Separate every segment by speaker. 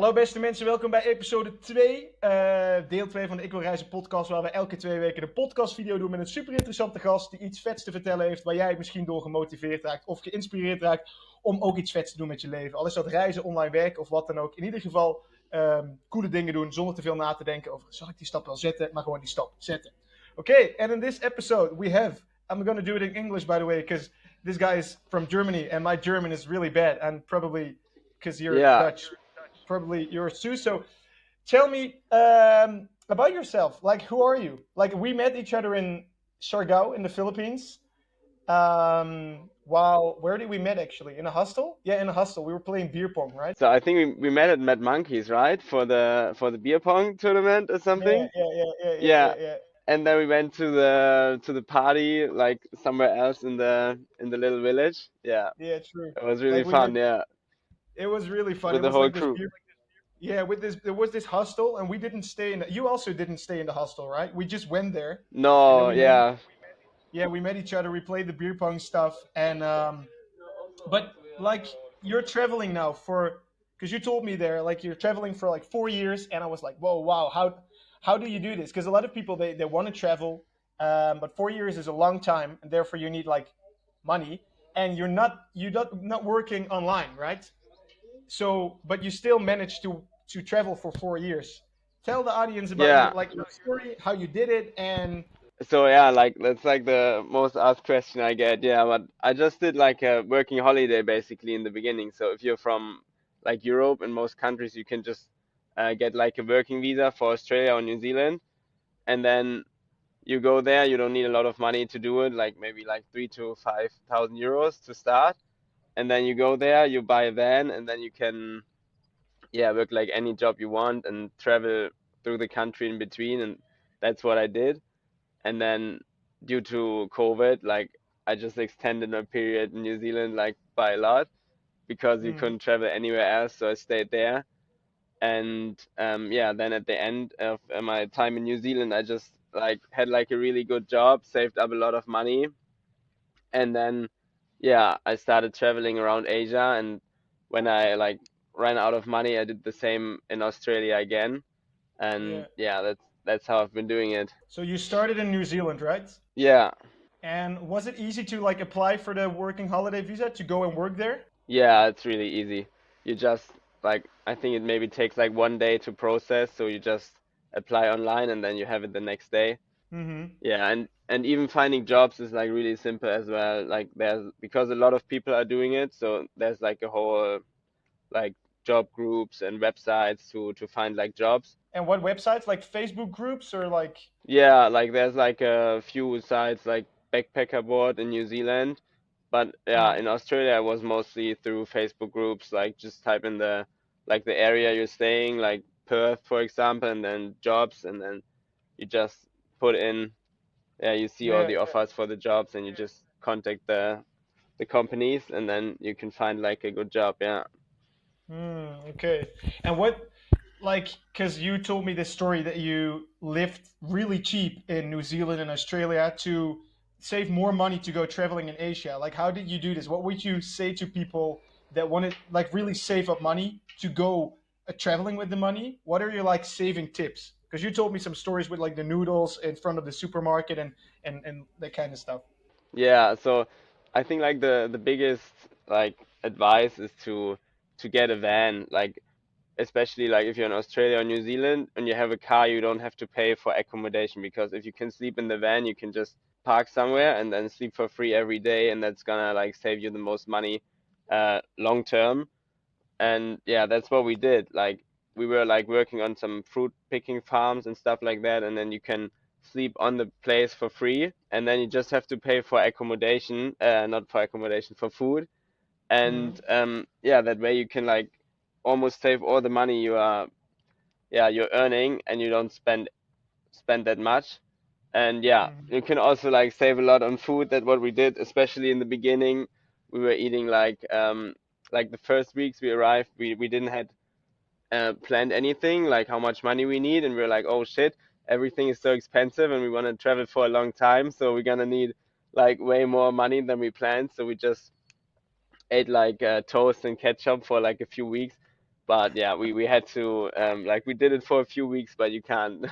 Speaker 1: Hallo beste mensen, welkom bij episode 2, deel 2 van de Ik Wil Reizen podcast, waar we elke 2 weken een podcastvideo doen met een super interessante gast die iets vets te vertellen heeft, waar jij misschien door gemotiveerd raakt of geïnspireerd raakt om ook iets vets te doen met je leven. Al is dat reizen, online werken of wat dan ook. In ieder geval coole dingen doen zonder te veel na te denken over, zal ik die stap wel zetten, maar gewoon die stap zetten. Okay, and in this episode we have, I'm going to do it in English by the way, because this guy is from Germany and my German is really bad and probably because you're Dutch. Probably yours too. So tell me about yourself. Like, who are you? Like, we met each other in Siargao in the Philippines. Where did we meet actually? In a hostel? Yeah, in a hostel. We were playing beer pong, right?
Speaker 2: So I think we met at Mad Monkeys, right? For the beer pong tournament or something.
Speaker 1: Yeah.
Speaker 2: And then we went to the party like somewhere else in the little village. Yeah.
Speaker 1: Yeah, true.
Speaker 2: It was really fun, yeah.
Speaker 1: It was really fun.
Speaker 2: With
Speaker 1: It
Speaker 2: the
Speaker 1: was
Speaker 2: whole
Speaker 1: like this
Speaker 2: crew.
Speaker 1: there was this hostel, and we didn't stay in. You also didn't stay in the hostel, right? We just went there.
Speaker 2: No, yeah.
Speaker 1: We met each other. We played the beer pong stuff, and but like you're traveling now because you told me there like you're traveling for like 4 years, and I was like, whoa, wow, how do you do this? Because a lot of people they want to travel, but 4 years is a long time, and therefore you need like money, and you're not working online, right? So, but you still managed to travel for 4 years. Tell the audience about your story, how you did it, and
Speaker 2: So yeah, like that's like the most asked question I get. Yeah, but I just did like a working holiday basically in the beginning. So if you're from like Europe, in most countries you can just get like a working visa for Australia or New Zealand, and then you go there. You don't need a lot of money to do it, like maybe like 3 to 5 thousand euros to start, and then you go there, you buy a van, and then you can work like any job you want and travel through the country in between, and that's what I did. And then due to COVID, like I just extended my period in New Zealand like by a lot because you couldn't travel anywhere else, so I stayed there. And then at the end of my time in New Zealand, I just like had like a really good job, saved up a lot of money, and then I started traveling around Asia. And when I like ran out of money, I did the same in Australia again. And that's how I've been doing it.
Speaker 1: so you started in New Zealand, right?
Speaker 2: Yeah.
Speaker 1: And was it easy to like apply for the working holiday visa to go and work there?
Speaker 2: Yeah, it's really easy. You just like I think it maybe takes like 1 day to process, so you just apply online and then you have it the next day.
Speaker 1: Mm-hmm.
Speaker 2: Yeah, and even finding jobs is like really simple as well. Like there's because a lot of people are doing it, so there's like a whole like job groups and websites to find like jobs.
Speaker 1: And what websites? Like Facebook groups or like?
Speaker 2: Yeah, like there's like a few sites like Backpacker Board in New Zealand, but in Australia it was mostly through Facebook groups. Like just type in the area you're staying, like Perth, for example, and then jobs, and then you just put in, you see all the offers for the jobs, and you just contact the companies, and then you can find like a good job. Yeah.
Speaker 1: Okay. And because you told me this story that you lived really cheap in New Zealand and Australia to save more money to go traveling in Asia. Like, how did you do this? What would you say to people that want to like really save up money to go traveling with the money? What are your like saving tips? Because you told me some stories with like the noodles in front of the supermarket and that kind of stuff.
Speaker 2: Yeah, so I think like the biggest like advice is to get a van, like especially like if you're in Australia or New Zealand and you have a car, you don't have to pay for accommodation, because if you can sleep in the van, you can just park somewhere and then sleep for free every day, and that's gonna like save you the most money long term. And yeah, that's what we did. Like we were like working on some fruit picking farms and stuff like that, and then you can sleep on the place for free, and then you just have to pay for accommodation, not for accommodation, for food. And that way you can like almost save all the money you're earning, and you don't spend that much. And you can also like save a lot on food. That's what we did, especially in the beginning. We were eating like the first weeks we arrived, we didn't had planned anything like how much money we need, and we are like, oh shit, everything is so expensive and we want to travel for a long time, so we're gonna need like way more money than we planned. So we just ate like toast and ketchup for like a few weeks. But yeah, we had to like we did it for a few weeks, but you can't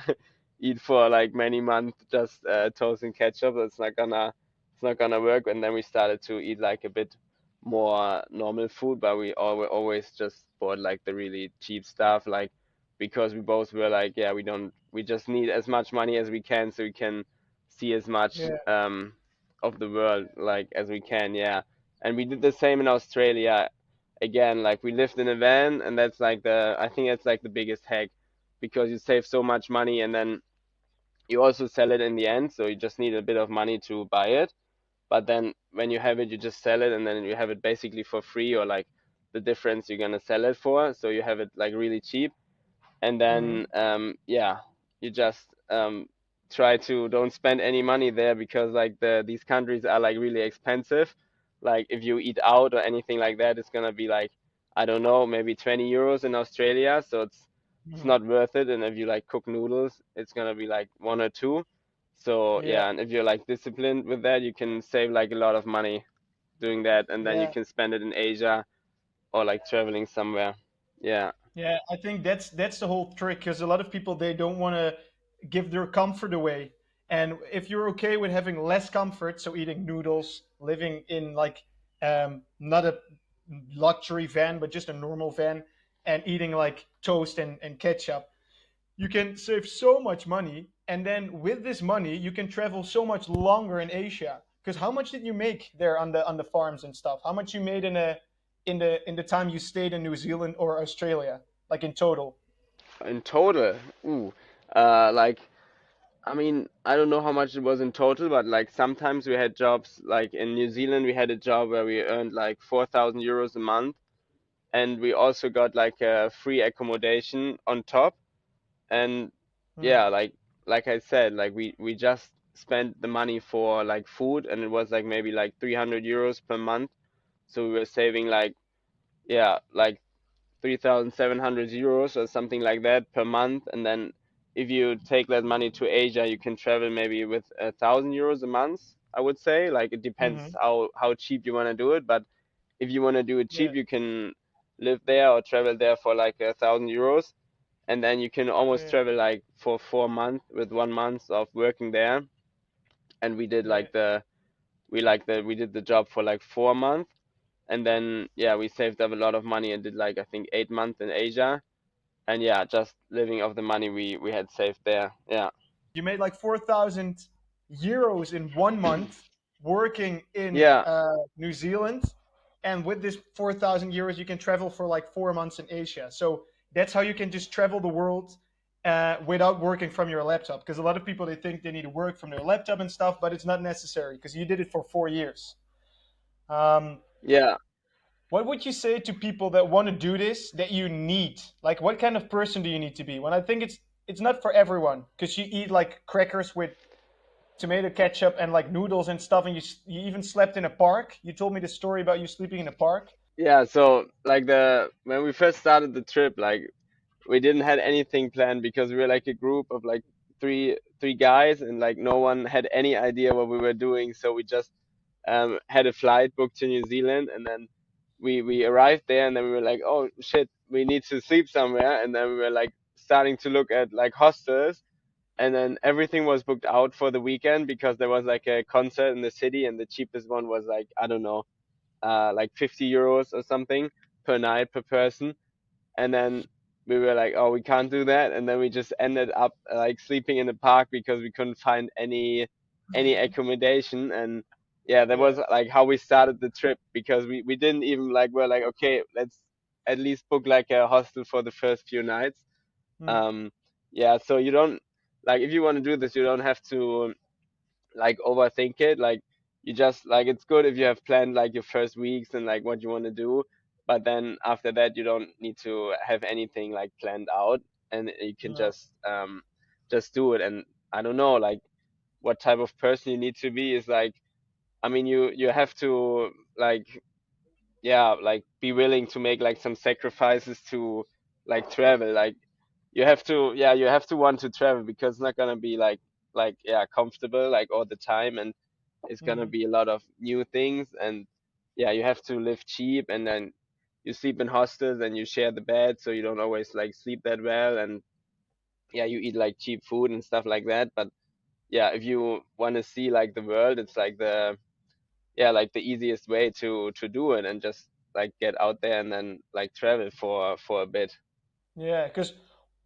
Speaker 2: eat for like many months just toast and ketchup. It's not gonna work. And then we started to eat like a bit more normal food, but we always just bought like the really cheap stuff, like because we both were like, yeah, we just need as much money as we can so we can see as much
Speaker 1: Yeah.
Speaker 2: of the world like as we can, yeah. And we did the same in Australia again, like we lived in a van, and that's like I think that's like the biggest hack because you save so much money and then you also sell it in the end, so you just need a bit of money to buy it. But then when you have it, you just sell it and then you have it basically for free or like the difference you're gonna sell it for, so you have it like really cheap. And
Speaker 1: Hmm.
Speaker 2: then yeah, you just try to don't spend any money there because like these countries are like really expensive. Like if you eat out or anything like that, it's gonna be like, I don't know, maybe 20 euros in Australia, so it's
Speaker 1: Hmm.
Speaker 2: not worth it. And if you like cook noodles, it's gonna be like one or two. So
Speaker 1: Yeah.
Speaker 2: yeah, and if you're like disciplined with that, you can save like a lot of money doing that, and then you
Speaker 1: Yeah.
Speaker 2: can spend it in Asia or like traveling somewhere. Yeah.
Speaker 1: Yeah, I think that's the whole trick because a lot of people they don't want to give their comfort away. And if you're okay with having less comfort, so eating noodles, living in like not a luxury van but just a normal van, and eating like toast and ketchup, you can save so much money. And then with this money, you can travel so much longer in Asia. Because how much did you make there on the farms and stuff? How much you made in the time you stayed in New Zealand or Australia, like in total?
Speaker 2: In total, ooh, like I mean, I don't know how much it was in total, but like sometimes we had jobs like in New Zealand, we had a job where we earned like 4,000 euros a month, and we also got like a free accommodation on top. And
Speaker 1: Hmm.
Speaker 2: yeah, like I said, like we just spent the money for like food, and it was like maybe like 300 euros per month. So we were saving like yeah, like 3,700 euros or something like that per month. And then if you take that money to Asia, you can travel maybe with 1,000 euros a month, I would say. Like it depends
Speaker 1: Hmm.
Speaker 2: how cheap you want to do it. But if you want to do it
Speaker 1: Yeah.
Speaker 2: cheap, you can live there or travel there for like 1,000 euros. And then you can almost
Speaker 1: Yeah.
Speaker 2: travel like for 4 months with 1 month of working there. And we did
Speaker 1: Yeah.
Speaker 2: we did the job for like 4 months. And then yeah, we saved up a lot of money and did like I think 8 months in Asia. And yeah, just living off the money we had saved there. Yeah.
Speaker 1: You made like 4,000 euros in 1 month working in
Speaker 2: Yeah.
Speaker 1: New Zealand, and with this 4,000 euros, you can travel for like 4 months in Asia. So that's how you can just travel the world without working from your laptop. Because a lot of people they think they need to work from their laptop and stuff, but it's not necessary because you did it for 4 years. Um,
Speaker 2: Yeah.
Speaker 1: what would you say to people that want to do this that you need? Like, what kind of person do you need to be? When I think it's not for everyone because you eat like crackers with tomato ketchup and like noodles and stuff, and you even slept in a park. You told me the story about you sleeping in a park.
Speaker 2: Yeah, so like the when we first started the trip, like we didn't had anything planned because we were like a group of like three guys, and like no one had any idea what we were doing. So we just had a flight booked to New Zealand, and then we arrived there, and then we were like, oh shit, we need to sleep somewhere. And then we were like starting to look at like hostels, and then everything was booked out for the weekend because there was like a concert in the city, and the cheapest one was like I don't know, like 50 euros or something per night per person. And then we were like, oh, we can't do that. And then we just ended up like sleeping in the park because we couldn't find any accommodation. And yeah, that
Speaker 1: Yeah.
Speaker 2: was like how we started the trip because we didn't even like we're like, okay, let's at least book like a hostel for the first few nights.
Speaker 1: Hmm.
Speaker 2: Um, yeah, so you don't like if you want to do this, you don't have to like overthink it. Like you just like it's good if you have planned like your first weeks and like what you want to do, but then after that you don't need to have anything like planned out, and you can
Speaker 1: No.
Speaker 2: just do it. And I don't know like what type of person you need to be is like I mean you have to like yeah like be willing to make like some sacrifices to like travel. Like you have to yeah you have to want to travel because it's not gonna be like yeah comfortable like all the time, and it's gonna
Speaker 1: Hmm.
Speaker 2: be a lot of new things. And yeah, you have to live cheap, and then you sleep in hostels and you share the bed, so you don't always like sleep that well, and yeah, you eat like cheap food and stuff like that. But yeah, if you want to see like the world, it's like the yeah, like the easiest way to do it, and just like get out there and then like travel for a bit.
Speaker 1: Yeah, because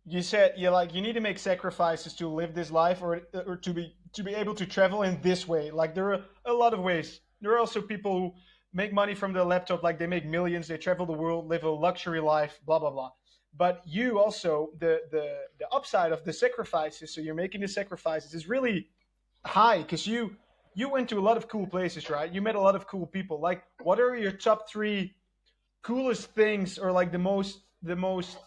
Speaker 1: you said you like you need to make sacrifices to live this life, or to be able to travel in this way. Like there are a lot of ways. There are also people who make money from their laptop, like they make millions, they travel the world, live a luxury life, blah blah blah. But you also the upside of the sacrifices. So you're making the sacrifices is really high because you went to a lot of cool places, right? You met a lot of cool people. Like, what are your top three coolest things, or like the most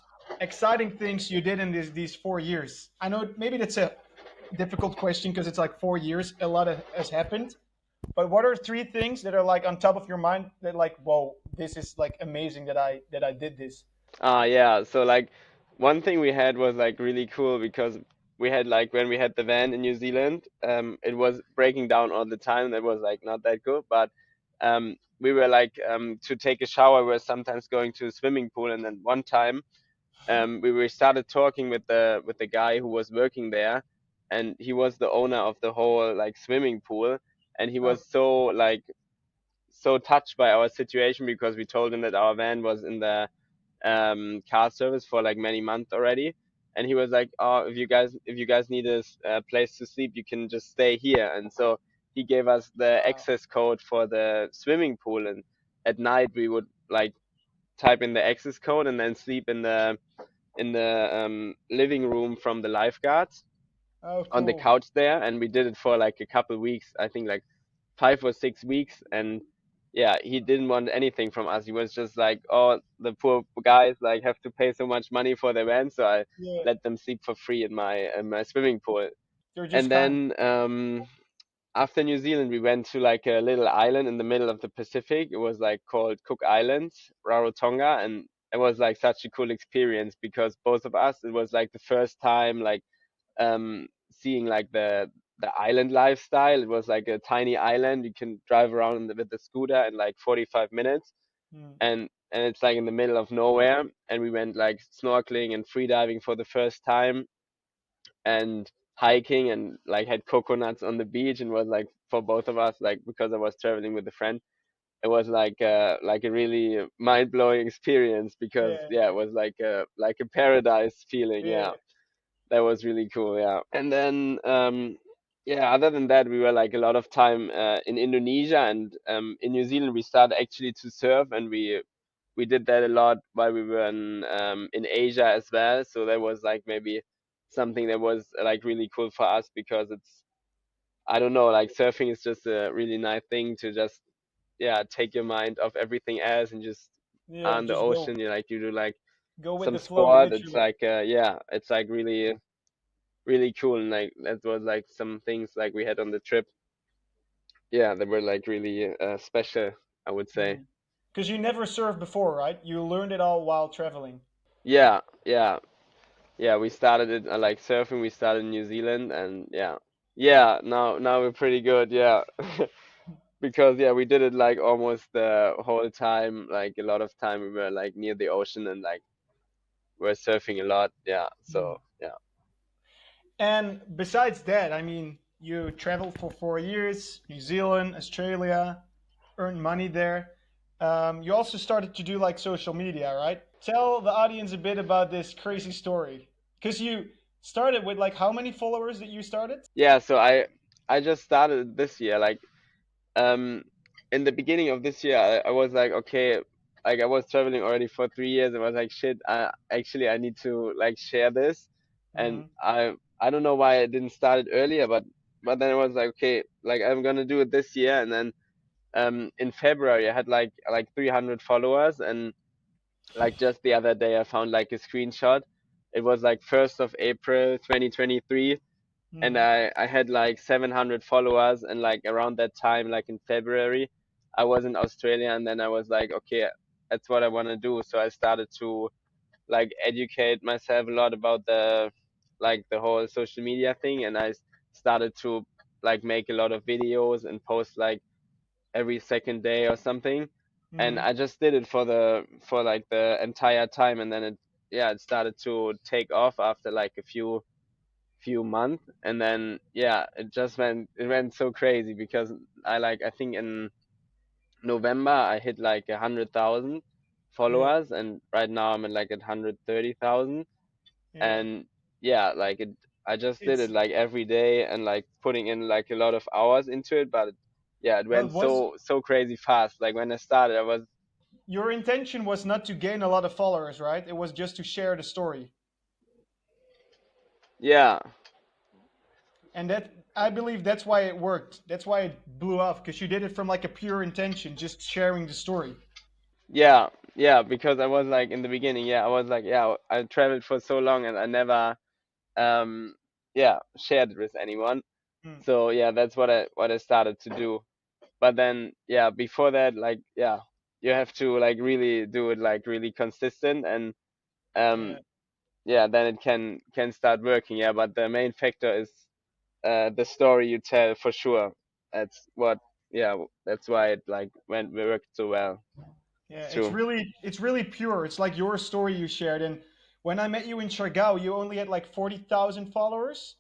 Speaker 1: exciting things you did in these 4 years? I know maybe that's a difficult question because it's like 4 years, a lot has happened. But what are three things that are like on top of your mind that like, whoa, this is like amazing that I did this?
Speaker 2: Yeah, so like one thing we had was like really cool because we had like when we had the van in New Zealand, it was breaking down all the time. That was like not that good, but we were like to take a shower, we were sometimes going to a swimming pool, and then one time we started talking with the guy who was working there, and he was the owner of the whole like swimming pool, and he
Speaker 1: Oh,
Speaker 2: was so touched by our situation because we told him that our van was in the car service for like many months already, and he was like, oh, if you guys need a place to sleep, you can just stay here. And so he gave us the
Speaker 1: wow.
Speaker 2: access code for the swimming pool, and at night we would like type in the access code and then sleep in the living room from the lifeguards
Speaker 1: Oh,
Speaker 2: on the
Speaker 1: cool.
Speaker 2: couch there, and we did it for like a couple weeks, I think like 5 or 6 weeks. And yeah, he didn't want anything from us. He was just like, oh, the poor guys like have to pay so much money for their rent, so I
Speaker 1: Yeah,
Speaker 2: let them sleep for free in my swimming pool.
Speaker 1: you're just
Speaker 2: And
Speaker 1: kind.
Speaker 2: then after New Zealand, we went to like a little island in the middle of the Pacific. It was like called Cook Islands, Rarotonga, and it was like such a cool experience because both of us, it was like the first time like seeing like the island lifestyle. It was like a tiny island. You can drive around with the scooter in like 45 minutes,
Speaker 1: Hmm.
Speaker 2: and it's like in the middle of nowhere. And we went like snorkeling and free diving for the first time, and hiking, and like had coconuts on the beach, and was like for both of us, like because I was traveling with a friend, it was like a really mind blowing experience because
Speaker 1: Yeah,
Speaker 2: yeah, it was like a paradise feeling.
Speaker 1: yeah.
Speaker 2: Yeah, that was really cool. Yeah. And then yeah, other than that, we were like a lot of time in Indonesia, and in New Zealand we started actually to surf, and we did that a lot while we were in Asia as well. So that was like maybe something that was like really cool for us because it's, I don't know, like surfing is just a really nice thing to just yeah, take your mind off everything else and just
Speaker 1: Yeah,
Speaker 2: on the
Speaker 1: just
Speaker 2: ocean. You do like
Speaker 1: go with
Speaker 2: some
Speaker 1: the flow,
Speaker 2: sport. It's
Speaker 1: literally.
Speaker 2: like yeah, it's like really cool. And like that was like some things like we had on the trip, yeah, that were like really special, I would say.
Speaker 1: Because you never surfed before, right? You learned it all while traveling.
Speaker 2: Yeah, yeah, yeah, we started it like surfing, we started in New Zealand, and yeah, yeah, now we're pretty good. Yeah. Because yeah, we did it like almost the whole time, like a lot of time we were like near the ocean, and like we're surfing a lot. Yeah, so yeah.
Speaker 1: And besides that, I mean, you traveled for 4 years, New Zealand, Australia, earned money there. You also started to do like social media, right? Tell the audience a bit about this crazy story. Because you started with like how many followers that you started?
Speaker 2: Yeah, so I just started this year. Like um in the beginning of this year, I was like, okay, like I was traveling already for 3 years. I was like, shit, I need to like share this. And
Speaker 1: Hmm.
Speaker 2: I don't know why I didn't start it earlier, but then I was like, okay, like I'm gonna do it this year. And then in February I had like 300 followers, and like just the other day I found like a screenshot. It was like 1st of April 2023, and
Speaker 1: Hmm.
Speaker 2: I had like 700 followers. And like around that time, like in February, I was in Australia, and then I was like, okay, that's what I want to do. So I started to like educate myself a lot about the whole social media thing, and I started to like make a lot of videos and post like every second day or something. and
Speaker 1: Mm.
Speaker 2: I just did it for like the entire time, and then it started to take off after like a few months, and then it went so crazy because I think in November I hit like 100,000
Speaker 1: Yeah.
Speaker 2: followers, and right now I'm at like at 130,000.
Speaker 1: Yeah.
Speaker 2: And yeah, like it I just did it
Speaker 1: It's
Speaker 2: like every day and like putting in like a lot of hours into it, but yeah, it
Speaker 1: but
Speaker 2: went
Speaker 1: was
Speaker 2: so crazy fast. Like when I started I was
Speaker 1: your intention was not to gain a lot of followers, right? It was just to share the story.
Speaker 2: yeah.
Speaker 1: And that, I believe that's why it worked. That's why it blew up, because you did it from like a pure intention, just sharing the story.
Speaker 2: Yeah, yeah, because I was like in the beginning, yeah, I was like, yeah, I traveled for so long and I never um shared it with anyone.
Speaker 1: Mm.
Speaker 2: So yeah, that's what I started to do. But then yeah, before that, like yeah, you have to like really do it like really consistent, and
Speaker 1: Yeah.
Speaker 2: um yeah, then it can start working. Yeah, but the main factor is the story you tell for sure. That's what yeah, that's why it like went worked so well.
Speaker 1: Yeah,
Speaker 2: It's true.
Speaker 1: it's really pure. It's like your story you shared. And when I met you in Chargao, you only had like 40,000 followers,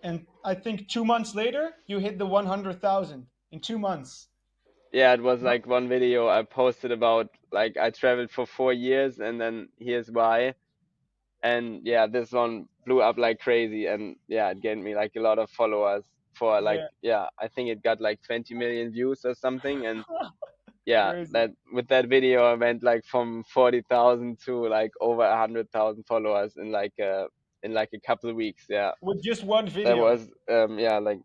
Speaker 1: and I think 2 months later you hit the 100,000 in 2 months.
Speaker 2: Yeah, it was
Speaker 1: No-
Speaker 2: like one video I posted about like I traveled for 4 years and then here's why. And yeah, this one blew up like crazy, and yeah, it gained me like a lot of followers for like
Speaker 1: Yeah,
Speaker 2: yeah, I think it got like 20 million views or something. And yeah,
Speaker 1: crazy.
Speaker 2: that with that video I went like from 40,000 to like over 100,000 followers in like a couple of weeks. Yeah,
Speaker 1: With just one
Speaker 2: that
Speaker 1: video.
Speaker 2: was yeah, like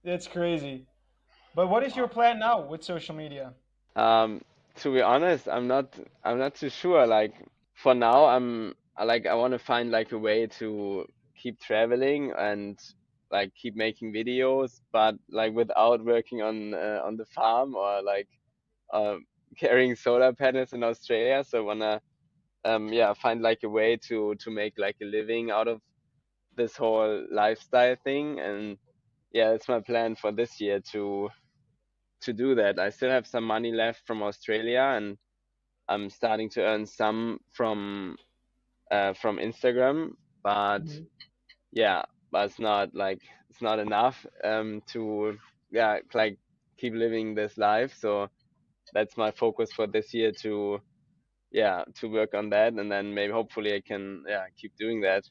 Speaker 1: That's crazy. But what is your plan now with social media?
Speaker 2: Um, to be honest, I'm not too sure. Like for now, I want to find like a way to keep traveling and like keep making videos, but like without working on the farm or like uh, carrying solar panels in Australia. So I wanna yeah, find like a way to make like a living out of this whole lifestyle thing. And yeah, it's my plan for this year to do that. I still have some money left from Australia, and I'm starting to earn some from Instagram, but
Speaker 1: Mhm.
Speaker 2: yeah, but it's not enough to yeah, like keep living this life. So that's my focus for this year to yeah, to work on that, and then maybe hopefully I can yeah, keep doing that.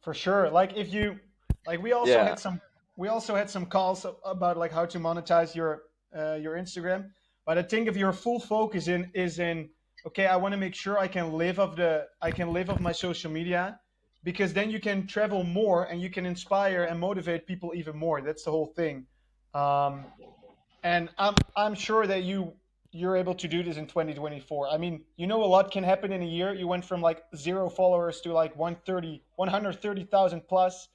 Speaker 1: For sure. Like if you like
Speaker 2: Yeah.
Speaker 1: we also had some calls about like how to monetize your Instagram. But I think if your full focus in is in okay, I want to make sure I can live off my social media, because then you can travel more and you can inspire and motivate people even more. That's the whole thing. Um, and I'm sure that you're able to do this in 2024. I mean, you know, a lot can happen in a year. You went from like 0 followers to like 130,000 plus.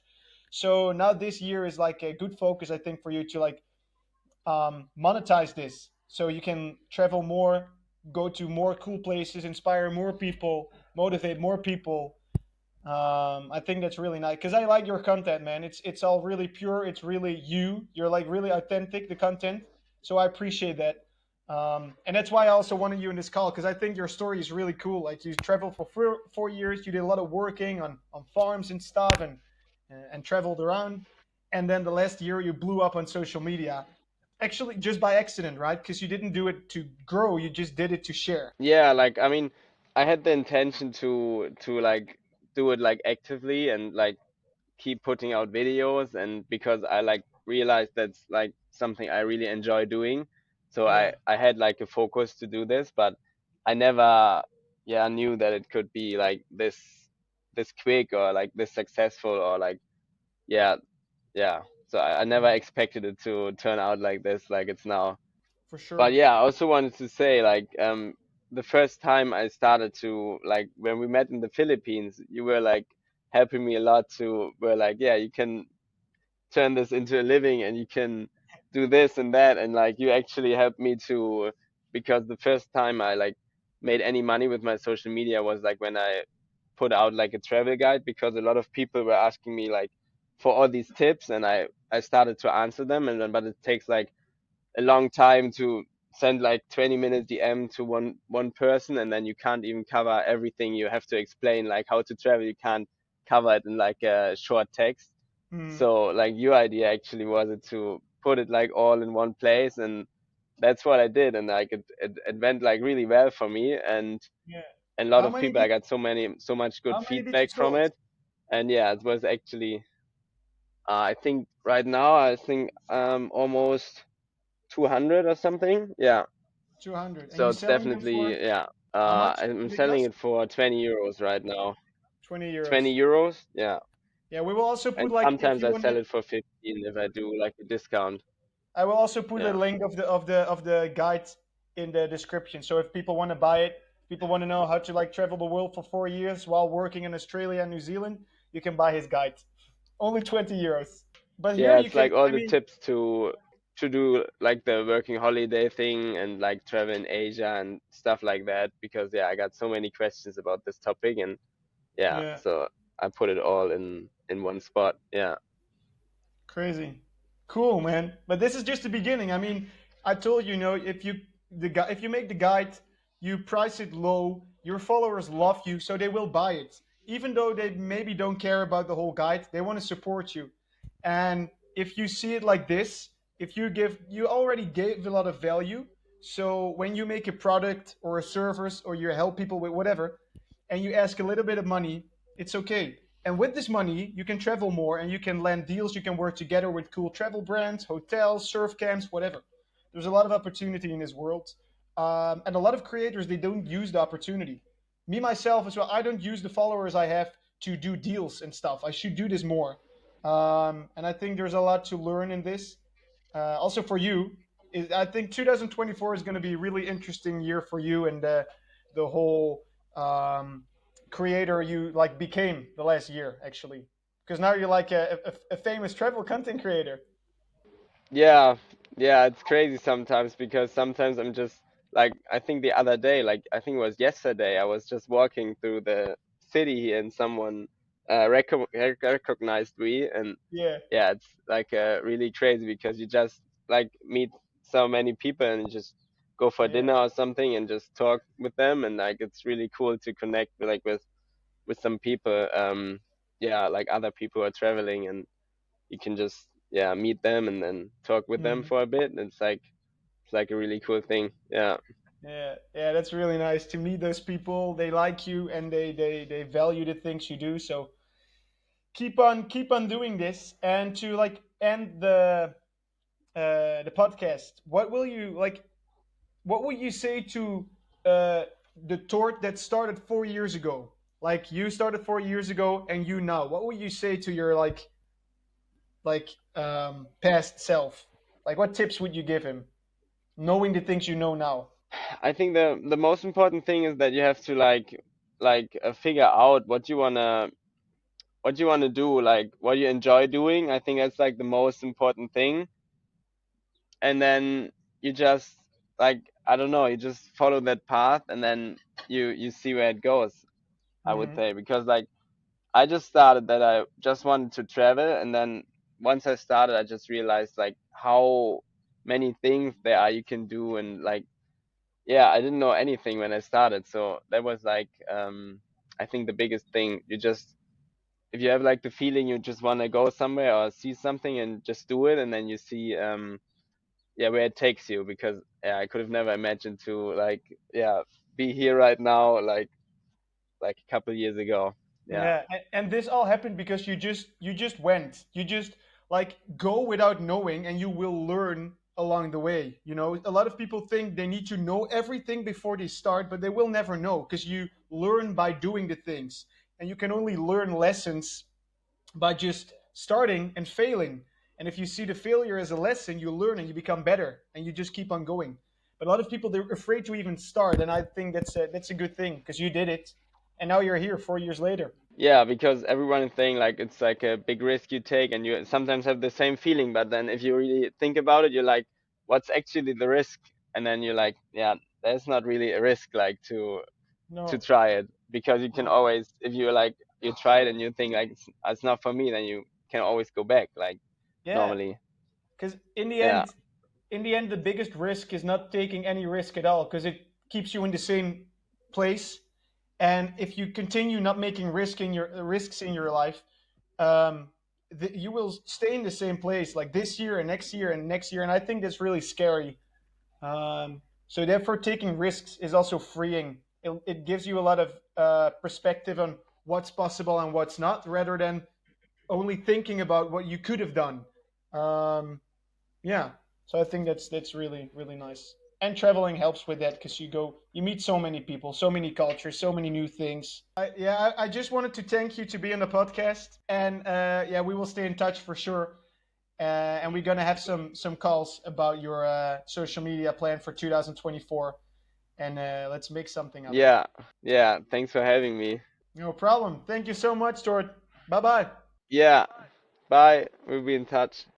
Speaker 1: So now this year is like a good focus, I think, for you to like monetize this, so you can travel more, go to more cool places, inspire more people, motivate more people. I think that's really nice because I like your content, man. It's all really pure. It's really you. You're like really authentic, the content. So I appreciate that. And that's why I also wanted you in this call, because I think your story is really cool. Like you traveled for 4 years. You did a lot of working on farms and stuff, and traveled around. And then the last year you blew up on social media. Actually, just by accident, right? Because you didn't do it to grow. You just did it to share.
Speaker 2: Yeah, like I mean, I had the intention to like do it like actively and like keep putting out videos, and because I like realized that's like something I really enjoy doing. So
Speaker 1: Yeah,
Speaker 2: I had like a focus to do this, but I never yeah, knew that it could be like this quick or like this successful or like yeah, yeah. So I never expected it to turn out like this, like it's now.
Speaker 1: for
Speaker 2: But
Speaker 1: sure.
Speaker 2: yeah, I also wanted to say like the first time I started to like when we met in the Philippines, you were like helping me a lot to were like, yeah, you can turn this into a living and you can do this and that, and like you actually helped me to because the first time I like made any money with my social media was like when I put out like a travel guide, because a lot of people were asking me like for all these tips, and I started to answer them, and then but it takes like a long time to send like 20-minute DM to one person, and then you can't even cover everything. You have to explain like how to travel. You can't cover it in like a short text.
Speaker 1: Mm.
Speaker 2: So like your idea actually was it to put it like all in one place, and that's what I did, and like it went like really well for me,
Speaker 1: Yeah.
Speaker 2: and a lot
Speaker 1: How
Speaker 2: of
Speaker 1: many
Speaker 2: people, I
Speaker 1: did
Speaker 2: got so much good
Speaker 1: how many did you
Speaker 2: feedback from
Speaker 1: sold?
Speaker 2: it. And yeah, it was actually I think right now I think almost 200 or something. Yeah.
Speaker 1: 200. And
Speaker 2: So
Speaker 1: you
Speaker 2: it's
Speaker 1: selling them for
Speaker 2: definitely, yeah.
Speaker 1: how much
Speaker 2: I'm
Speaker 1: do they
Speaker 2: selling
Speaker 1: cost?
Speaker 2: it for 20 euros right now.
Speaker 1: 20 euros.
Speaker 2: 20 euros, yeah.
Speaker 1: Yeah, we will also put
Speaker 2: And
Speaker 1: like if
Speaker 2: sometimes
Speaker 1: you
Speaker 2: I
Speaker 1: want to
Speaker 2: sell it for 15 if I do like a discount.
Speaker 1: I will also put a
Speaker 2: Yeah.
Speaker 1: link of the guide in the description. So if people want to buy it, people want to know how to like travel the world for 4 years while working in Australia and New Zealand, you can buy his guide. Only 20 euros. But here
Speaker 2: Yeah,
Speaker 1: you
Speaker 2: it's
Speaker 1: can,
Speaker 2: like all
Speaker 1: I
Speaker 2: the
Speaker 1: mean,
Speaker 2: tips to do like the working holiday thing and like travel in Asia and stuff like that, because yeah, I got so many questions about this topic, and yeah,
Speaker 1: yeah,
Speaker 2: so I put it all in one spot. Yeah.
Speaker 1: crazy. Cool, man. But this is just the beginning. I mean, I told you, if if you make the guide, you price it low, your followers love you, so they will buy it. Even though they maybe don't care about the whole guide, they want to support you. And if you see it like this, if you already gave a lot of value. So when you make a product or a service or you help people with whatever, and you ask a little bit of money, it's okay. And with this money, you can travel more and you can land deals. You can work together with cool travel brands, hotels, surf camps, whatever. There's a lot of opportunity in this world. And a lot of creators, they don't use the opportunity. Me, myself, as well, I don't use the followers I have to do deals and stuff. I should do this more. And I think there's a lot to learn in this. Also for you, I think 2024 is going to be a really interesting year for you and the whole um, creator you like became the last year actually, because now you're like a famous travel content creator.
Speaker 2: Yeah, yeah, it's crazy sometimes, because sometimes I'm just like, I think the other day, like I think it was yesterday, I was just walking through the city here and someone recognized me, and
Speaker 1: Yeah,
Speaker 2: yeah, it's like really crazy, because you just like meet so many people and you just go for
Speaker 1: yeah.
Speaker 2: dinner or something and just talk with them, and like it's really cool to connect with like with some people, yeah, like other people who are traveling, and you can just yeah meet them and then talk with them
Speaker 1: Mhm.
Speaker 2: for a bit. It's like a really cool thing. Yeah.
Speaker 1: Yeah, yeah, that's really nice to meet those people. They like you and they value the things you do. So keep on doing this. And to like end the podcast, what will you like? What would you say to uh, the tort that started 4 years ago? Like you started 4 years ago, and you now. What would you say to your past self? Like what tips would you give him, knowing the things you know now?
Speaker 2: I think the most important thing is that you have to figure out what you wanna do, like what you enjoy doing. I think that's like the most important thing. And then you just like, I don't know, you just follow that path, and then you see where it goes, I would
Speaker 1: Hmm.
Speaker 2: say. Because like I just started that I just wanted to travel, and then once I started, I just realized like how many things there are you can do, and like yeah, I didn't know anything when I started, so that was like I think the biggest thing. You just, if you have like the feeling you just want to go somewhere or see something, and just do it, and then you see yeah where it takes you. Because yeah, I could have never imagined to like yeah be here right now, like a couple years ago. Yeah.
Speaker 1: Yeah, and this all happened because you just went. You just like go without knowing, and you will learn along the way. A lot of people think they need to know everything before they start, but they will never know because you learn by doing the things, and you can only learn lessons by just starting and failing. And if you see the failure as a lesson, you learn and you become better, and you just keep on going. But a lot of people, they're afraid to even start, and I think that's a good thing because you did it, and now you're here 4 years later.
Speaker 2: Yeah, because everyone is saying like it's like a big risk you take, and you sometimes have the same feeling. But then if you really think about it, you're like, what's actually the risk? And then you're like, yeah, there's not really a risk like to
Speaker 1: No,
Speaker 2: try it, because you can
Speaker 1: no,
Speaker 2: always, if you like you try it and you think like it's not for me, then you can always go back like
Speaker 1: yeah,
Speaker 2: normally.
Speaker 1: because in the
Speaker 2: Yeah.
Speaker 1: end, in the end, the biggest risk is not taking any risk at all because it keeps you in the same place. And if you continue not making risks in your life, um, you will stay in the same place like this year and next year and next year. And I think that's really scary. So therefore, taking risks is also freeing. It gives you a lot of perspective on what's possible and what's not, rather than only thinking about what you could have done. Um, yeah, so I think that's really really nice. And traveling helps with that because you meet so many people, so many cultures, so many new things. I just wanted to thank you to be on the podcast, and yeah, we will stay in touch for sure. And we're gonna have some calls about your social media plan for 2024, and let's make something up.
Speaker 2: Yeah, yeah. Thanks for having me.
Speaker 1: No problem. Thank you so much, Tord. Bye bye.
Speaker 2: Yeah. Bye. We'll be in touch.